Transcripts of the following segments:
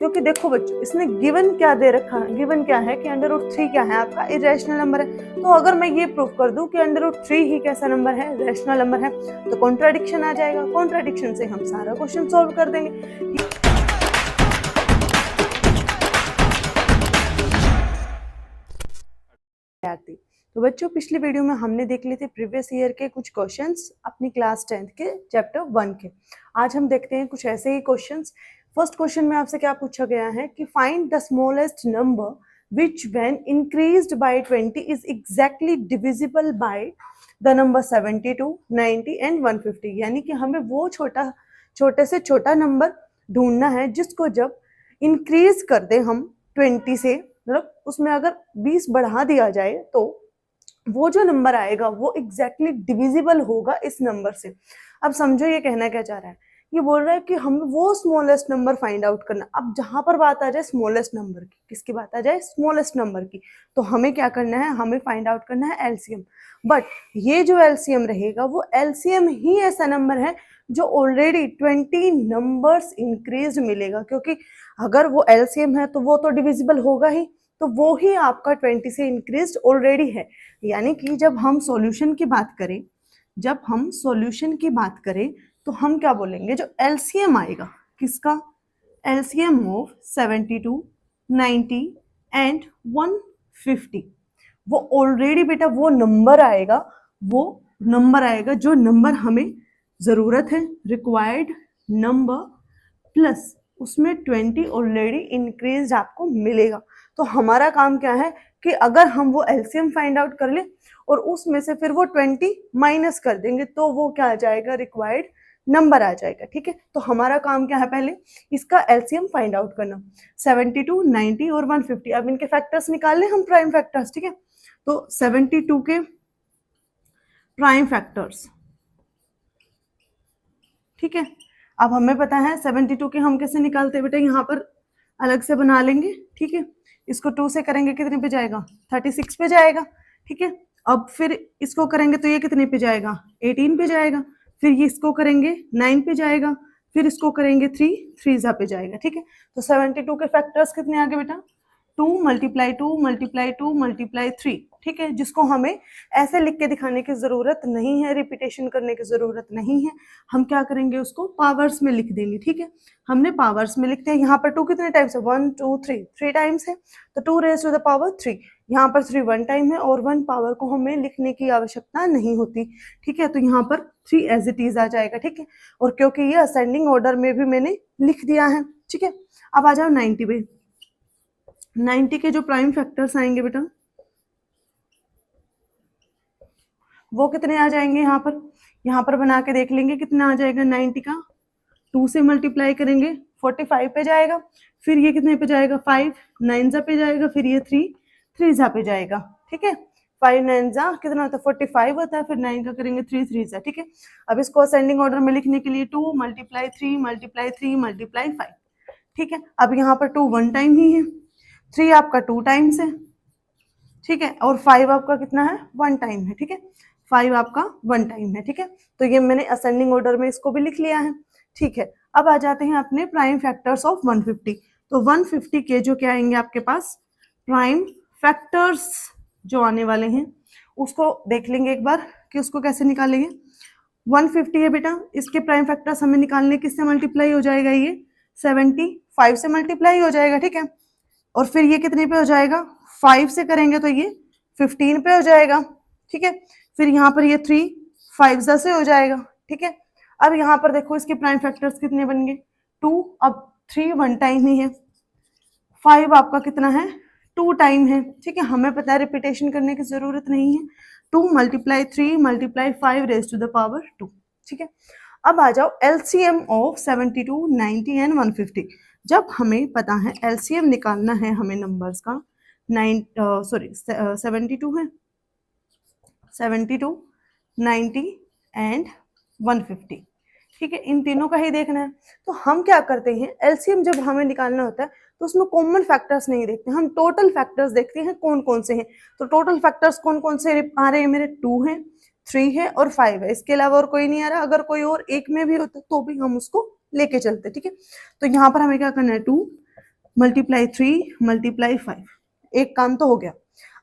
क्योंकि देखो बच्चों इसने गिवन क्या दे रखा है, गिवन क्या है कि अंडर रूट 3 क्या है आपका इरेशनल नंबर है। तो अगर मैं ये प्रूव कर दूं कि अंडर रूट 3 ही कैसा नंबर है, रैशनल नंबर है, तो कॉन्ट्राडिक्शन आ जाएगा। कॉन्ट्राडिक्शन से हम सारा क्वेश्चन सॉल्व कर देंगे। तो बच्चों पिछली वीडियो में हमने देख लिए थे प्रीवियस ईयर के कुछ क्वेश्चंस अपनी क्लास 10th के चैप्टर 1 के। आज हम देखते हैं कुछ ऐसे ही क्वेश्चंस। फर्स्ट क्वेश्चन में आपसे क्या पूछा गया है कि find the smallest number which when increased by 20 is exactly divisible by the number 72, 90 and 150। यानी कि हमें वो छोटे से छोटा नंबर ढूंढना है जिसको जब इंक्रीज कर दे हम 20 से, मतलब उसमें अगर 20 बढ़ा दिया जाए तो वो जो नंबर आएगा वो एग्जैक्टली डिविजिबल होगा इस नंबर से। अब समझो ये कहना क्या चाह रहा है, ये बोल रहा है कि हमें वो स्मॉलेस्ट नंबर फाइंड आउट करना। अब जहां पर बात आ जाए स्मॉलेस्ट नंबर की, किसकी बात आ जाए, स्मॉलेस्ट नंबर की, तो हमें क्या करना है, हमें फाइंड आउट करना है एलसीएम। बट ये जो एलसीएम रहेगा वो एलसीएम ही ऐसा नंबर है जो ऑलरेडी 20 नंबर्स इंक्रीज मिलेगा, क्योंकि अगर वो एलसीएम है तो वो तो डिविजिबल होगा ही, तो वो ही आपका 20 से इंक्रीज ऑलरेडी है। यानी कि जब हम सॉल्यूशन की बात करें, तो हम क्या बोलेंगे, जो एलसीएम आएगा किसका, एलसीएम ऑफ 72, 90 एंड 150, वो ऑलरेडी बेटा वो नंबर आएगा जो नंबर हमें जरूरत है, रिक्वायर्ड नंबर प्लस उसमें 20 ऑलरेडी इंक्रीज आपको मिलेगा। तो हमारा काम क्या है कि अगर हम वो एलसीएम फाइंड आउट कर ले और उसमें से फिर वो 20 माइनस कर देंगे तो वो क्या आ जाएगा, रिक्वायर्ड नंबर आ जाएगा। ठीक है, तो हमारा काम क्या है, पहले इसका एलसीएम फाइंड आउट करना, 72, 90 और 150। अब इनके फैक्टर्स निकाल लें हम, प्राइम फैक्टर्स। ठीक है, तो 72 के प्राइम फैक्टर्स, ठीक है, अब हमें पता है 72 के हम कैसे निकालते हैं बेटा, यहाँ पर अलग से बना लेंगे। ठीक है, इसको 2 से करेंगे कितने पे जाएगा, 36 पे जाएगा। ठीक है, अब फिर इसको करेंगे तो ये कितने पे जाएगा, 18 पे जाएगा। फिर ये इसको करेंगे 9 पे जाएगा, फिर इसको करेंगे 3 पे जाएगा। ठीक है, तो 72 के फैक्टर्स कितने आ गए बेटा, 2 मल्टीप्लाई 2 मल्टीप्लाई 2 मल्टीप्लाई 3। ठीक है, जिसको हमें ऐसे लिख के दिखाने की जरूरत नहीं है, रिपीटेशन करने की जरूरत नहीं है, हम क्या करेंगे उसको पावर्स में लिख देंगे। ठीक है, हमने पावर्स में लिखते हैं। यहाँ पर 2 कितने टाइम्स है, 1 2 3 टाइम्स है, तो 2 रेज़ टू द पावर 3। यहाँ पर 3 1 टाइम है और 1 पावर को हमें लिखने की आवश्यकता नहीं होती। ठीक है, तो यहाँ पर 3 एज इट इज आ जाएगा। ठीक है, और क्योंकि ये असेंडिंग ऑर्डर में भी मैंने लिख दिया है। ठीक है, अब आ जाओ 90 पे। 90 के जो प्राइम फैक्टर्स आएंगे बेटा वो कितने आ जाएंगे, यहाँ पर बना के देख लेंगे कितना आ जाएगा। 90 का 2 से मल्टीप्लाई करेंगे 45 पे जाएगा, फिर ये कितने पे जाएगा, 5 9 जा पे जाएगा, फिर ये 3 जा पे जाएगा। ठीक है, 5 9 जा कितना होता है, 45 होता है, फिर 9 का करेंगे 3 जा। ठीक है, अब इसको असेंडिंग ऑर्डर में लिखने के लिए 2 मल्टीप्लाई 3 मल्टीप्लाई 3 मल्टीप्लाई 5। ठीक है, अब यहाँ पर 2 1 टाइम ही है, 3 आपका 2 टाइम्स है। ठीक है, और 5 आपका कितना है, 1 टाइम है। ठीक है, 5 आपका 1 टाइम है। ठीक है, तो ये मैंने असेंडिंग ऑर्डर में इसको भी लिख लिया है। ठीक है, अब आ जाते हैं अपने प्राइम फैक्टर्स ऑफ 150। तो 150 के जो क्या आएंगे आपके पास, प्राइम फैक्टर्स जो आने वाले हैं उसको देख लेंगे एक बार कि उसको कैसे निकालेंगे। 150 है बेटा, इसके प्राइम फैक्टर्स हमें निकालने, किससे मल्टीप्लाई हो जाएगा, ये 75 से मल्टीप्लाई हो जाएगा। ठीक है, और फिर ये कितने पे हो जाएगा, 5 से करेंगे तो ये 15 पे हो जाएगा। ठीक है, फिर यहाँ पर ये 3 5 से हो जाएगा। ठीक है, अब यहाँ पर देखो इसके प्राइम फैक्टर्स कितने बन गए, 2, अब 3 1 टाइम ही है, 5 आपका कितना है, 2 टाइम है। ठीक है, हमें पता है रिपीटेशन करने की जरूरत नहीं है, 2 multiply 3 multiply 5 raise to the power 2। ठीक है, अब आ जाओ एलसीएम ऑफ 72, 90 एंड 150। जब हमें पता है एलसीएम निकालना है हमें नंबर्स का, 72 है, 72, 90 एंड 150। ठीक है, इन तीनों का ही देखना है। तो हम क्या करते हैं, एलसीएम जब हमें निकालना होता है तो उसमें कॉमन फैक्टर्स नहीं देखते, हम टोटल फैक्टर्स देखते हैं कौन कौन से हैं। तो टोटल फैक्टर्स कौन कौन से आ रहे हैं मेरे, 2 है, 3 है और 5 है, इसके अलावा और कोई नहीं आ रहा। अगर कोई और एक में भी होता तो भी हम उसको लेके चलते। ठीक है, तो यहाँ पर हमें क्या करना है, 2 मल्टीप्लाई 3 मल्टीप्लाई 5, एक काम तो हो गया।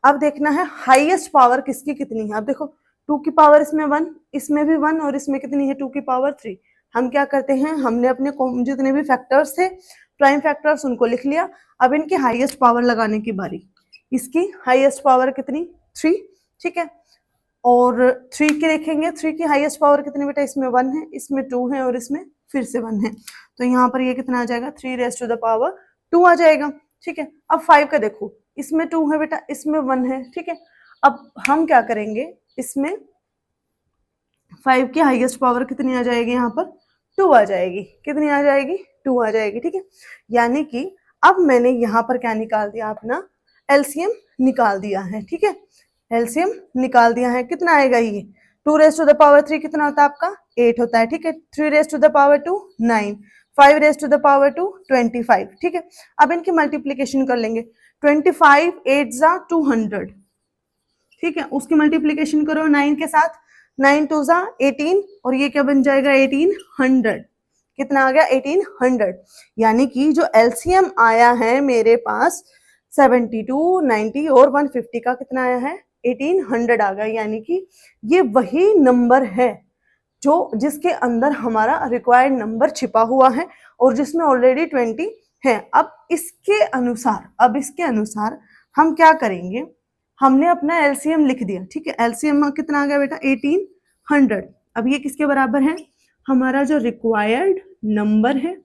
अब देखना है हाईएस्ट पावर किसकी कितनी है। अब देखो 2 की पावर इसमें 1, इसमें भी 1 और इसमें कितनी है 2 की पावर 3। हम क्या करते हैं, हमने अपने जितने भी फैक्टर्स थे प्राइम फैक्टर्स उनको लिख लिया। अब इनकी हाईएस्ट पावर लगाने की बारी। इसकी हाईएस्ट पावर कितनी 3, ठीक है। और 3 की देखेंगे, 3 की हाईएस्ट पावर कितनी बेटा, इसमें 1 है, इसमें 2 है और इसमें फिर से 1 है। तो यहाँ पर ये कितना आ जाएगा 3 रेज़ टू द पावर 2 आ जाएगा, ठीक है। अब 5 का देखो, इसमें 2 है बेटा, इसमें 1 है, ठीक है। अब हम क्या करेंगे, इसमें 5 की हाईएस्ट पावर कितनी आ जाएगी, यहाँ पर 2 आ जाएगी। कितनी आ जाएगी 2 आ जाएगी, ठीक है। यानी कि अब मैंने यहाँ पर क्या निकाल दिया, अपना एलसीएम निकाल दिया है, ठीक है। एलसीएम निकाल दिया है, कितना आएगा ये 2 रेज़ टू द पावर 3 कितना होता है आपका 8 होता है, ठीक है। 3 raise to the power 2 9, 5 raise to the power 2 25, ठीक है। अब इनकी मल्टीप्लीकेशन कर लेंगे, 25 8 जा 200, ठीक है। उसकी मल्टीप्लीकेशन करो 9 के साथ, 9 2 जा 18 और ये क्या बन जाएगा 1800। कितना आ गया 1800। यानी कि जो एलसीएम आया है मेरे पास 72 90 और 150 का कितना आया है 1800 आ गया। यानी कि ये वही नंबर है जो जिसके अंदर हमारा रिक्वायर्ड नंबर छिपा हुआ है और जिसमें ऑलरेडी 20 है। अब इसके अनुसार हम क्या करेंगे, हमने अपना एलसीएम लिख दिया, ठीक है। एलसीएम कितना आ गया बेटा 1800। अब ये किसके बराबर है, हमारा जो रिक्वायर्ड नंबर है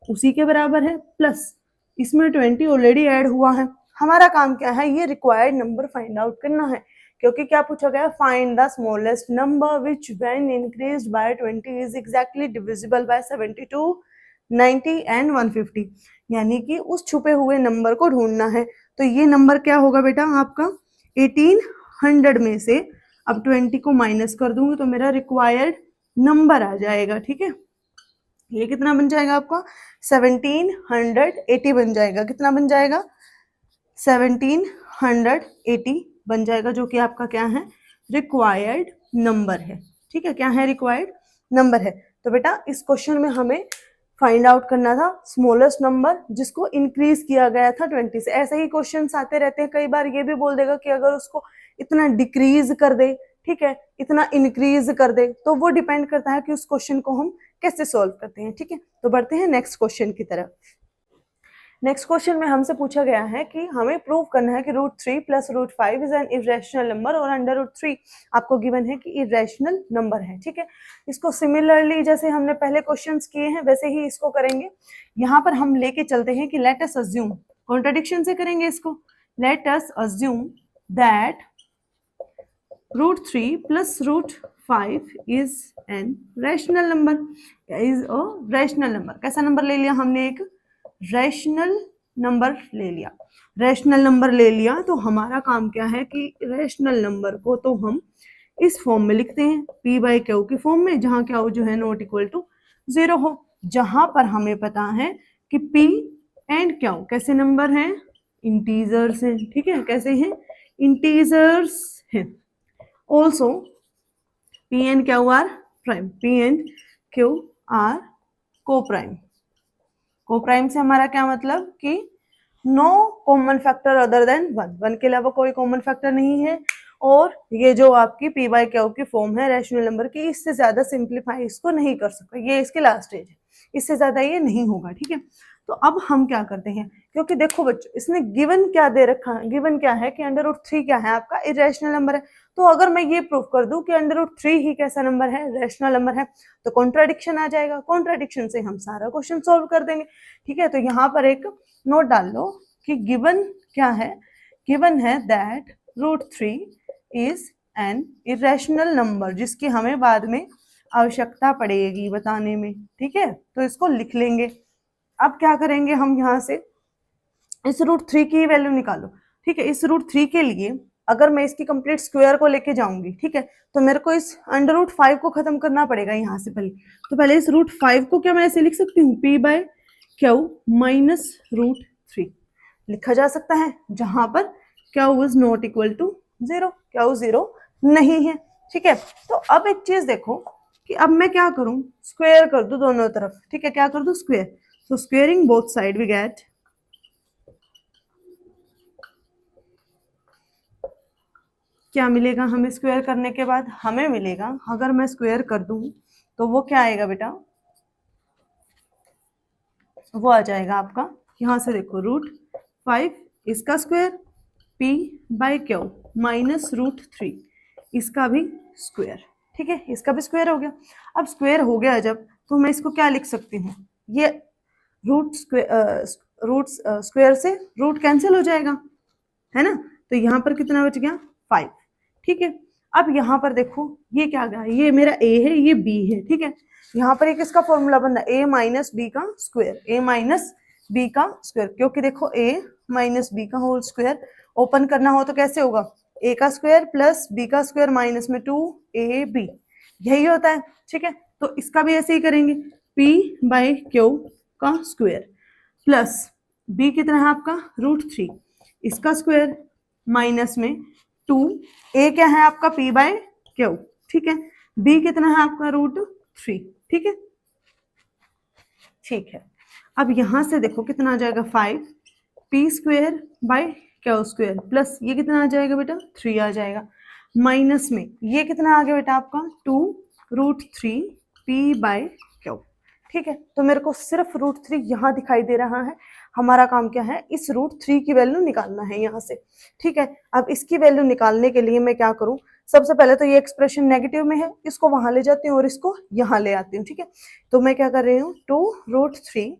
उसी के बराबर है, प्लस इसमें 20 ऑलरेडी ऐड हुआ है। हमारा काम क्या है, ये रिक्वायर्ड नंबर फाइंड आउट करना है, क्योंकि क्या पूछा गया, find the smallest number which when increased by 20 is exactly divisible by 72 90 and 150। यानी कि उस छुपे हुए नंबर को ढूंढना है। तो ये नंबर क्या होगा बेटा आपका 1800 में से अब 20 को माइनस कर दूंगी तो मेरा रिक्वायर्ड नंबर आ जाएगा, ठीक है। ये कितना बन जाएगा आपका 1780 बन जाएगा। कितना बन जाएगा 1780 बन जाएगा, जो कि आपका क्या है रिक्वायर्ड नंबर है, ठीक है। क्या है रिक्वायर्ड नंबर है। तो बेटा इस क्वेश्चन में हमें फाइंड आउट करना था स्मॉलेस्ट नंबर जिसको इंक्रीज किया गया था 20 से। ऐसे ही क्वेश्चंस आते रहते हैं, कई बार ये भी बोल देगा कि अगर उसको इतना डिक्रीज कर दे, ठीक है, इतना इंक्रीज कर दे, तो वो डिपेंड करता है कि उस क्वेश्चन को हम कैसे सॉल्व करते हैं, ठीक है। तो बढ़ते हैं नेक्स्ट क्वेश्चन की तरफ। नेक्स्ट क्वेश्चन में हमसे पूछा गया है कि हमें प्रूव करना है कि √3 + √5 इज एन इरेशनल नंबर और अंडर √3 आपको गिवन है कि इरेशनल नंबर है, ठीक है। इसको सिमिलरली जैसे हमने पहले क्वेश्चंस किए हैं वैसे ही इसको करेंगे। यहाँ पर हम लेके चलते हैं कि लेट अस अज्यूम, कॉन्ट्रडिक्शन से करेंगे इसको, let us assume that √3 + √5 is an rational number, is a rational number. कैसा नंबर ले लिया हमने, एक रैशनल नंबर ले लिया। रैशनल नंबर ले लिया तो हमारा काम क्या है कि रैशनल नंबर को तो हम इस फॉर्म में लिखते हैं p/q की फॉर्म में, जहां क्या जो है नॉट इक्वल टू 0 हो, जहां पर हमें पता है कि p एंड q कैसे नंबर हैं, इंटीजर्स हैं, ठीक है। कैसे हैं, इंटीजर्स हैं। Also p and q are prime, p and q are coprime. Coprime से हमारा क्या मतलब कि no common factor other than 1 के अलावा कोई कॉमन फैक्टर नहीं है। और ये जो आपकी p/q की फॉर्म है रैशनल नंबर की, इससे ज्यादा सिंप्लीफाई इसको नहीं कर सकते, ये इसके लास्ट स्टेज है, इससे ज्यादा ये नहीं होगा, ठीक है। तो अब हम क्या करते हैं, क्योंकि देखो बच्चों इसने गिवन क्या दे रखा है, गिवन क्या है कि अंडर रूट 3 क्या है आपका इरेशनल नंबर है। तो अगर मैं ये प्रूव कर दूं कि अंडर रूट 3 ही कैसा नंबर है, रैशनल नंबर है, तो कॉन्ट्राडिक्शन आ जाएगा। कॉन्ट्राडिक्शन से हम सारा क्वेश्चन सॉल्व कर देंगे, ठीक है। तो यहाँ पर एक नोट डाल लो कि गिवन क्या है, गिवन है that √3 is an irrational number, जिसकी हमें बाद में आवश्यकता पड़ेगी बताने में, ठीक है। तो इसको लिख लेंगे। अब क्या करेंगे हम, यहाँ से इस √3 की वैल्यू निकालो, ठीक है। इस √3 के लिए अगर मैं इसकी कंप्लीट स्क्वायर को लेके जाऊंगी, ठीक है, तो मेरे को इस अंडर रूट 5 को खत्म करना पड़ेगा यहाँ से पहले। तो पहले इस √5 को क्या मैं ऐसे लिख सकती हूँ, p/q - √3 लिखा जा सकता है, जहां पर q is not equal to 0, q 0 नहीं है, ठीक है। तो अब एक चीज देखो कि अब मैं क्या करूं, स्क्वायर कर दूं दोनों तरफ, ठीक है। क्या कर दूं, square. So squaring both side we get क्या मिलेगा हमें स्क्वायर करने के बाद? हमें मिलेगा, अगर मैं स्क्वायर कर दूं तो वो क्या आएगा बेटा? वो आ जाएगा आपका, यहाँ से देखो, √5 इसका square, p by Q minus √3 इसका भी स्क्वायर। ठीक है, इसका भी स्क्वायर हो गया। अब स्क्वायर हो गया जब, तो मैं इसको क्या लिख सकती हूँ? ये रूट स्क्वायर से रूट कैंसिल हो जाएगा, है ना? तो यहाँ पर कितना बच गया? 5। ठीक है, अब यहाँ पर देखो ये क्या गया, ये मेरा a है, ये b है। ठीक है, यहाँ पर एक इसका फॉर्मूला बनना a माइनस बी का स्क्वायर, a माइनस बी का स्क्वायर, क्योंकि देखो a माइनस बी का होल स्क्वायर ओपन करना हो तो कैसे होगा? a का स्क्वायर प्लस b का स्क्वायर माइनस में 2ab, यही होता है। ठीक है, तो इसका भी ऐसे ही करेंगे, p बाई क्यू का स्क्वायर प्लस b कितना है आपका? √3 इसका स्क्वायर माइनस में 2, a क्या है आपका? p by q. ठीक है, b कितना है आपका? √3। ठीक है, ठीक है, अब यहां से देखो कितना आ जाएगा? 5 p square by q square plus ये कितना आ जाएगा बेटा? 3 आ जाएगा, माइनस में ये कितना आ गया बेटा आपका? 2√3 p बाय क्यू। ठीक है, तो मेरे को सिर्फ √3 यहाँ दिखाई दे रहा है। हमारा काम क्या है? इस √3 की वैल्यू निकालना है यहाँ से। ठीक है, अब इसकी वैल्यू निकालने के लिए मैं क्या करूँ? सबसे पहले तो ये एक्सप्रेशन नेगेटिव में है, इसको वहां ले जाती हूँ और इसको यहाँ ले आती हूँ। ठीक है, तो मैं क्या कर रही हूँ? 2√3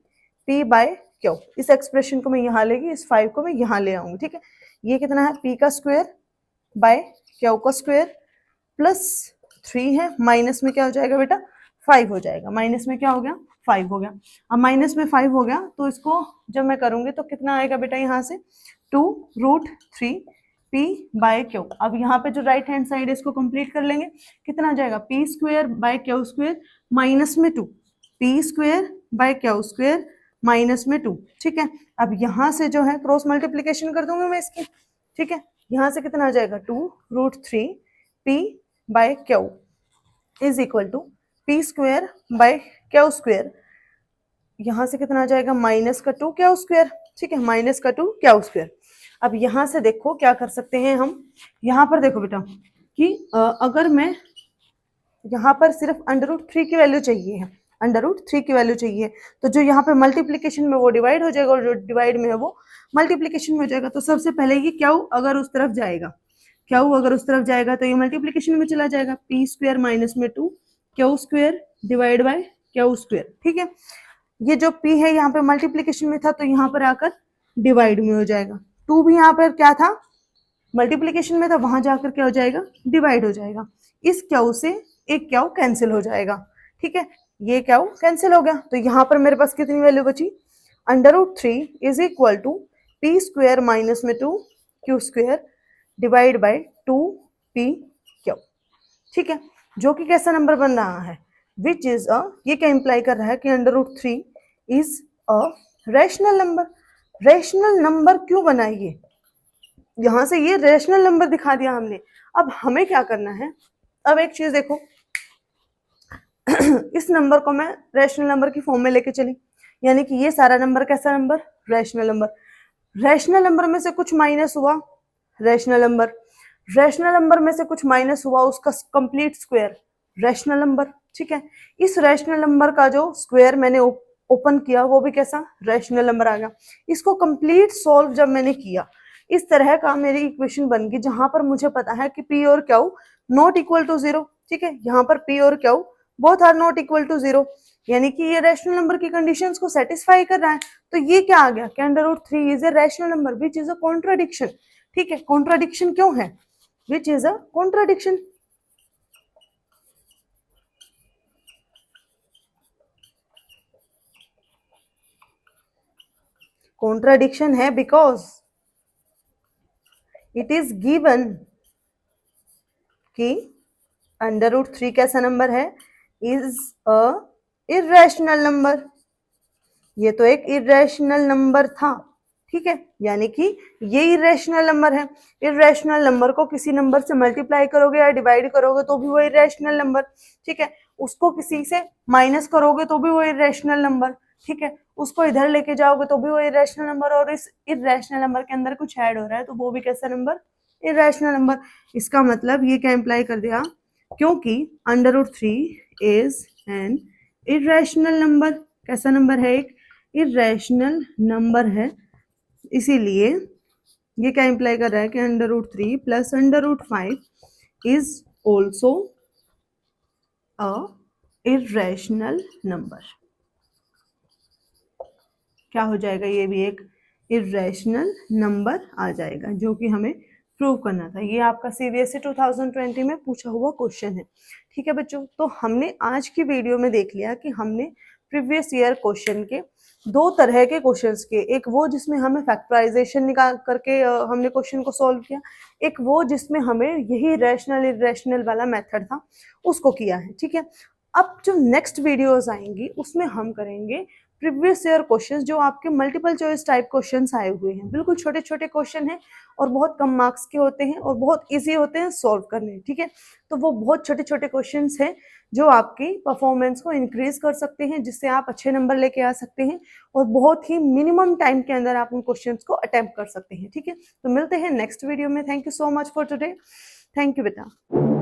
p बाय क्यू, इस एक्सप्रेशन को मैं यहाँ लेगी, इस 5 को मैं यहाँ ले आऊंगी। ठीक है, ये कितना है? p का स्क्वायर बाय क्यू का स्क्वायर प्लस 3 है, माइनस में क्या हो जाएगा बेटा? 5 हो जाएगा। माइनस में क्या हो गया? 5 हो गया। अब माइनस में 5 हो गया तो इसको जब मैं करूंगी तो कितना आएगा बेटा? यहाँ से 2√3 p बाय क्यू। अब यहाँ पे जो राइट हैंड साइड है इसको कंप्लीट कर लेंगे, कितना आ जाएगा? p square by q square minus में 2, p square by q square minus में 2। ठीक है, अब यहाँ से जो है क्रॉस मल्टीप्लीकेशन कर दूंगी मैं इसकी। ठीक है, यहाँ से कितना आ जाएगा? 2√3 p by q is equal to p square by q square, यहाँ से कितना आ जाएगा? माइनस का 2 क्यू स्क्वायर। ठीक है, माइनस का 2 क्यू स्क्वायर। अब यहाँ से देखो क्या कर सकते हैं हम, यहाँ पर देखो बेटा कि अगर मैं यहाँ पर सिर्फ √3 की वैल्यू चाहिए है, √3 की वैल्यू चाहिए, तो जो यहाँ पे मल्टीप्लीकेशन में वो डिवाइड हो जाएगा और जो डिवाइड में है वो मल्टीप्लीकेशन में हो जाएगा। तो सबसे पहले ये क्यू अगर उस तरफ जाएगा, क्यू अगर उस तरफ जाएगा तो ये मल्टीप्लीकेशन में चला जाएगा, p स्क्वायर माइनस में 2 q square divide bye q square. ठीक है, ये जो p है यहाँ पे मल्टीप्लीकेशन में था तो यहाँ पर आकर डिवाइड में हो जाएगा, 2 भी यहाँ पर क्या था? मल्टीप्लीकेशन में था, वहां जाकर क्या हो जाएगा? डिवाइड हो जाएगा। इस क्यू से एक क्यू कैंसिल हो जाएगा। ठीक है, ये क्यू कैंसिल हो गया, तो यहाँ पर मेरे पास कितनी वैल्यू बची? √3 is equal to p square minus में 2 q square divide by 2p q. ठीक है, जो कि कैसा नंबर बन रहा है? विच इज अ, ये क्या इंप्लाई कर रहा है कि √3 is a rational number. Rational number क्यों बना? ये यहाँ से ये रैशनल नंबर दिखा दिया हमने। अब हमें क्या करना है? अब एक चीज देखो, इस नंबर को मैं रैशनल नंबर की फॉर्म में लेके चली, यानी कि ये सारा नंबर कैसा number? Rational number. Rational number में से कुछ माइनस हुआ, रैशनल नंबर। रैशनल नंबर में से कुछ माइनस हुआ, उसका कंप्लीट स्क्वायर, रैशनल नंबर। ठीक है, इस रैशनल नंबर का जो स्क्वायर मैंने ओपन किया वो भी कैसा? रैशनल नंबर आ गया। इसको कंप्लीट सॉल्व जब मैंने किया, इस तरह का मेरी इक्वेशन बन गई जहां पर मुझे पता है कि p और q नॉट इक्वल टू 0। ठीक है, यहाँ पर p और q both are not equal to 0, यानी कि ये रैशनल नंबर की कंडीशंस को सेटिस्फाई कर रहा है। तो ये क्या आ गया? कि √3 is a rational number which is a contradiction. ठीक है, कॉन्ट्राडिक्शन क्यों है? Which is a contradiction. Contradiction है बिकॉज इट इज गिवन कि √3 कैसा नंबर है? Is a irrational number. ये तो एक इर्रेशनल नंबर था। ठीक है, यानी कि ये इर्रेशनल नंबर है। इर्रेशनल नंबर को किसी नंबर से मल्टीप्लाई करोगे या डिवाइड करोगे तो भी वो इर्रेशनल नंबर। ठीक है, उसको किसी से माइनस करोगे तो भी वो इर्रेशनल नंबर। ठीक है, उसको इधर लेके जाओगे तो भी वो इर्रेशनल नंबर, और इस इर्रेशनल नंबर के अंदर कुछ ऐड हो रहा है तो वो भी कैसा नंबर? Irrational number. इसका मतलब ये क्या इम्प्लाई कर दिया, क्योंकि √3 इज एन इरेशनल नंबर। कैसा नंबर है, एक इरेशनल नंबर है, इसीलिए ये क्या इम्प्लाई कर रहा है कि √3 plus √5 is also a irrational number. क्या हो जाएगा, ये भी एक इरेशनल नंबर आ जाएगा, जो कि हमें प्रूव करना था। ये आपका CBSE 2020 में पूछा हुआ क्वेश्चन है। ठीक है बच्चों, तो हमने आज की वीडियो में देख लिया कि हमने प्रीवियस ईयर क्वेश्चन के दो तरह के क्वेश्चंस किए। एक वो जिसमें हमें फैक्टराइजेशन निकाल करके हमने क्वेश्चन को सॉल्व किया, एक वो जिसमें हमें यही रैशनल इरेशनल वाला मेथड था उसको किया है। ठीक है, अब जो नेक्स्ट वीडियोस आएंगी उसमें हम करेंगे प्रीवियस ईयर क्वेश्चंस, जो आपके मल्टीपल चॉइस टाइप क्वेश्चंस आए हुए हैं। बिल्कुल छोटे छोटे क्वेश्चन हैं और बहुत कम मार्क्स के होते हैं और बहुत इजी होते हैं सॉल्व करने। ठीक है, तो वो बहुत छोटे छोटे क्वेश्चंस हैं जो आपकी परफॉर्मेंस को इंक्रीज कर सकते हैं, जिससे आप अच्छे नंबर लेके आ सकते हैं और बहुत ही मिनिमम टाइम के अंदर आप उन क्वेश्चंस को अटेम्प्ट कर सकते हैं। ठीक है, तो मिलते हैं नेक्स्ट वीडियो में। Thank you so much for today. Thank you बेटा।